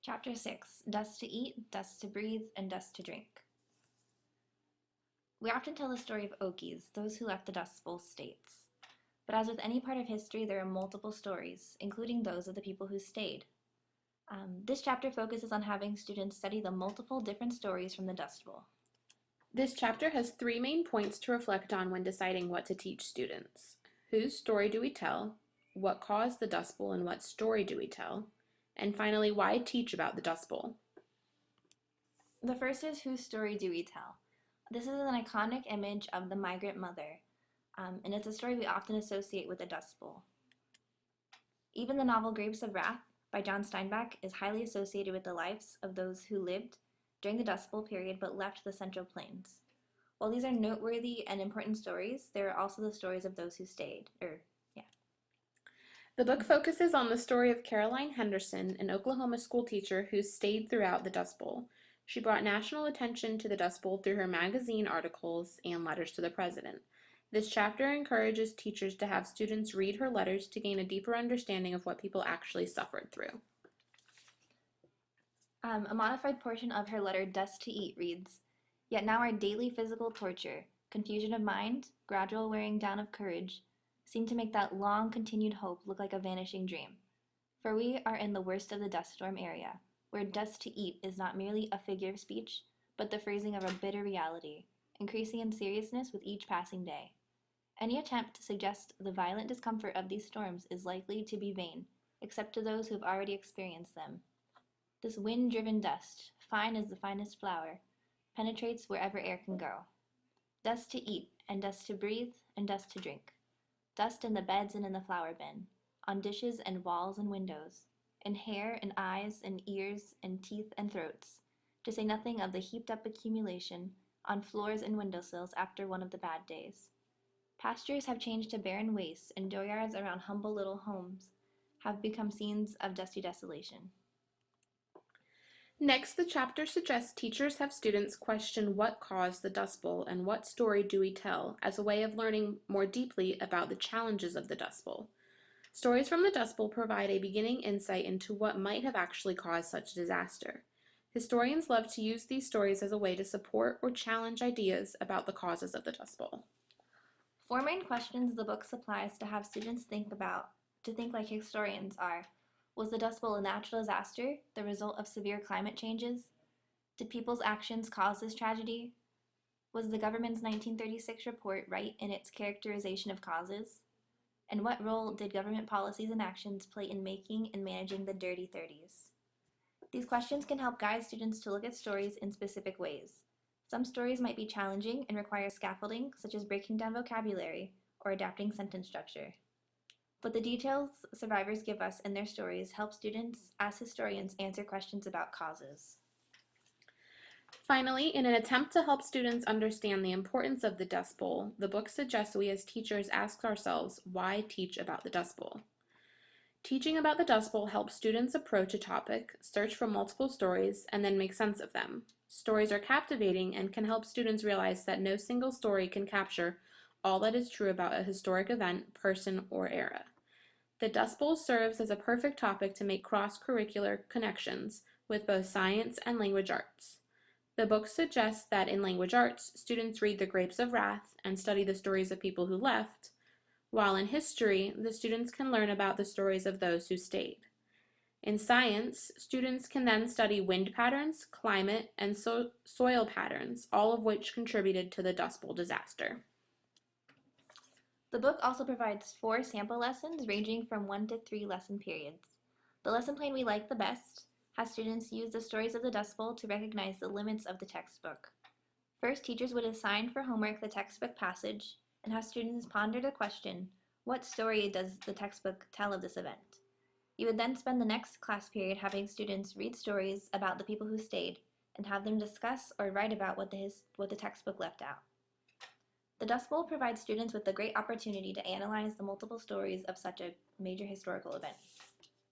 Chapter 6, Dust to Eat, Dust to Breathe, and Dust to Drink. We often tell the story of Okies, those who left the Dust Bowl states. But as with any part of history, there are multiple stories, including those of the people who stayed. This chapter focuses on having students study the multiple different stories from the Dust Bowl. This chapter has three main points to reflect on when deciding what to teach students. Whose story do we tell? What caused the Dust Bowl and what story do we tell? And finally, why teach about the Dust Bowl? The first is whose story do we tell? This is an iconic image of the migrant mother, and it's a story we often associate with the Dust Bowl. Even the novel Grapes of Wrath by John Steinbeck is highly associated with the lives of those who lived during the Dust Bowl period but left the Central Plains. While these are noteworthy and important stories, there are also the stories of those who stayed, The book focuses on the story of Caroline Henderson, an Oklahoma schoolteacher who stayed throughout the Dust Bowl. She brought national attention to the Dust Bowl through her magazine articles and letters to the president. This chapter encourages teachers to have students read her letters to gain a deeper understanding of what people actually suffered through. A modified portion of her letter, Dust to Eat, reads, "Yet now our daily physical torture, confusion of mind, gradual wearing down of courage, seem to make that long-continued hope look like a vanishing dream. For we are in the worst of the dust storm area, where dust to eat is not merely a figure of speech, but the phrasing of a bitter reality, increasing in seriousness with each passing day. Any attempt to suggest the violent discomfort of these storms is likely to be vain, except to those who have already experienced them. This wind-driven dust, fine as the finest flour, penetrates wherever air can go. Dust to eat, and dust to breathe, and dust to drink. Dust in the beds and in the flour bin, on dishes and walls and windows, in hair and eyes and ears and teeth and throats, to say nothing of the heaped-up accumulation on floors and windowsills after one of the bad days. Pastures have changed to barren wastes, and dooryards around humble little homes have become scenes of dusty desolation." Next, the chapter suggests teachers have students question what caused the Dust Bowl and what story do we tell as a way of learning more deeply about the challenges of the Dust Bowl. Stories from the Dust Bowl provide a beginning insight into what might have actually caused such disaster. Historians love to use these stories as a way to support or challenge ideas about the causes of the Dust Bowl. Four main questions the book supplies to have students think like historians are: was the Dust Bowl a natural disaster, the result of severe climate changes? Did people's actions cause this tragedy? Was the government's 1936 report right in its characterization of causes? And what role did government policies and actions play in making and managing the dirty 30s? These questions can help guide students to look at stories in specific ways. Some stories might be challenging and require scaffolding, such as breaking down vocabulary or adapting sentence structure. But the details survivors give us in their stories help students, as historians, answer questions about causes. Finally, in an attempt to help students understand the importance of the Dust Bowl, the book suggests we as teachers ask ourselves, why teach about the Dust Bowl? Teaching about the Dust Bowl helps students approach a topic, search for multiple stories, and then make sense of them. Stories are captivating and can help students realize that no single story can capture all that is true about a historic event, person, or era. The Dust Bowl serves as a perfect topic to make cross-curricular connections with both science and language arts. The book suggests that in language arts, students read the Grapes of Wrath and study the stories of people who left, while in history, the students can learn about the stories of those who stayed. In science, students can then study wind patterns, climate, and soil patterns, all of which contributed to the Dust Bowl disaster. The book also provides 4 sample lessons ranging from 1 to 3 lesson periods. The lesson plan we like the best has students use the stories of the Dust Bowl to recognize the limits of the textbook. First, teachers would assign for homework the textbook passage and have students ponder the question, what story does the textbook tell of this event? You would then spend the next class period having students read stories about the people who stayed and have them discuss or write about what the textbook left out. The Dust Bowl provides students with a great opportunity to analyze the multiple stories of such a major historical event.